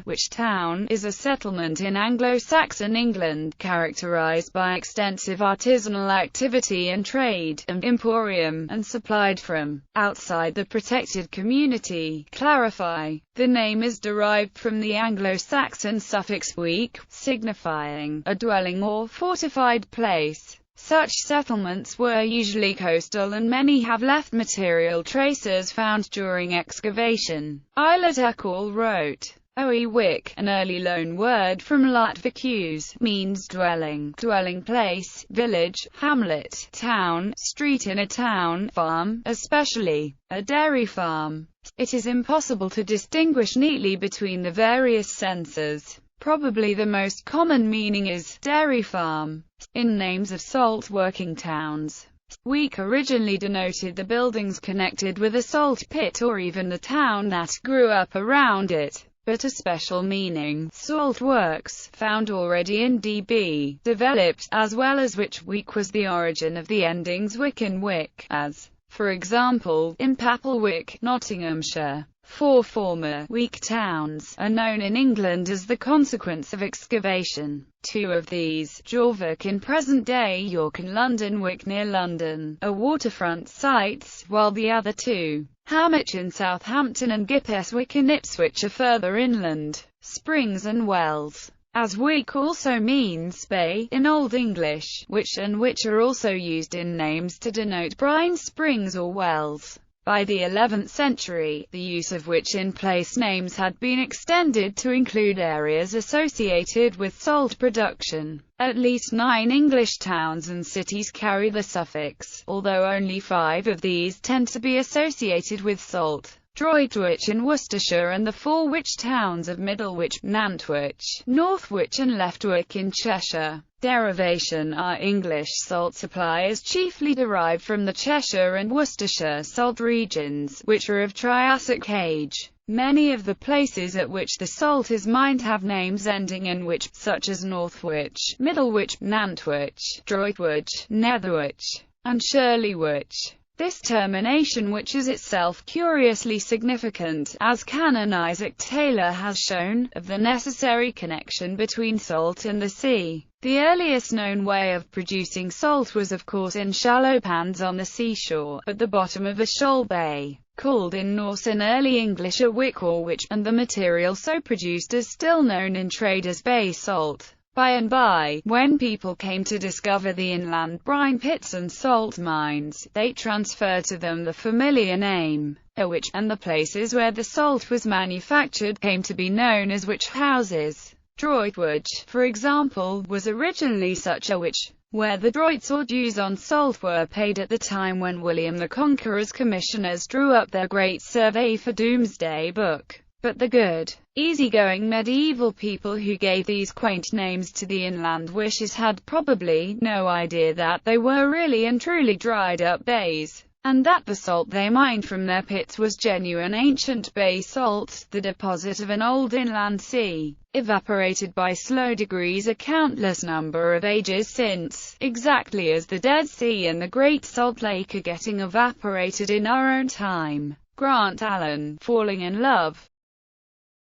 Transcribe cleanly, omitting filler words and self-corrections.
wich town, is a settlement in Anglo-Saxon England, characterised by extensive artisanal activity and trade, and emporium, and supplied from outside the protected community. Clarify. The name is derived from the Anglo-Saxon suffix wich, signifying a dwelling or fortified place. Such settlements were usually coastal, and many have left material traces found during excavation. Eilert Eckall wrote, wich, an early loan word from Lat-vicus, means dwelling, dwelling place, village, hamlet, town, street in a town, farm, especially a dairy farm. It is impossible to distinguish neatly between the various senses. Probably the most common meaning is dairy farm. In names of salt working towns, wich originally denoted the buildings connected with a salt pit or even the town that grew up around it, but a special meaning, salt works, found already in DB, developed, as well as which wich was the origin of the endings wick and wick, as, for example, in Papelwick, Nottinghamshire. Four former wich towns are known in England as the consequence of excavation. Two of these, Jorvik in present-day York and Londonwick near London, are waterfront sites, while the other two, Hamwich in Southampton and Gippeswick in Ipswich, are further inland, springs and wells. As wich also means bay in Old English, wich and wich are also used in names to denote brine springs or wells. By the 11th century, the use of wich in place names had been extended to include areas associated with salt production. At least 9 English towns and cities carry the suffix, although only 5 of these tend to be associated with salt. Droitwich in Worcestershire and the 4 wich towns of Middlewich, Nantwich, Northwich and Leftwich in Cheshire. Derivation. Our English salt supply is chiefly derived from the Cheshire and Worcestershire salt regions, which are of Triassic age. Many of the places at which the salt is mined have names ending in wich, such as Northwich, Middlewich, Nantwich, Droitwich, Netherwich, and Shirleywich. This termination, which is itself curiously significant, as Canon Isaac Taylor has shown, of the necessary connection between salt and the sea. The earliest known way of producing salt was of course in shallow pans on the seashore, at the bottom of a shoal bay, called in Norse and Early English a wick or wich, and the material so produced is still known in trade as bay salt. By and by, when people came to discover the inland brine pits and salt mines, they transferred to them the familiar name, a wich, and the places where the salt was manufactured came to be known as wich houses. Droitwich, for example, was originally such a wich, where the droits or dues on salt were paid at the time when William the Conqueror's commissioners drew up their great survey for Domesday Book. But the good, easygoing medieval people who gave these quaint names to the inland wishes had probably no idea that they were really and truly dried-up bays, and that the salt they mined from their pits was genuine ancient bay salt, the deposit of an old inland sea, evaporated by slow degrees a countless number of ages since, exactly as the Dead Sea and the Great Salt Lake are getting evaporated in our own time. Grant Allen, Falling in Love.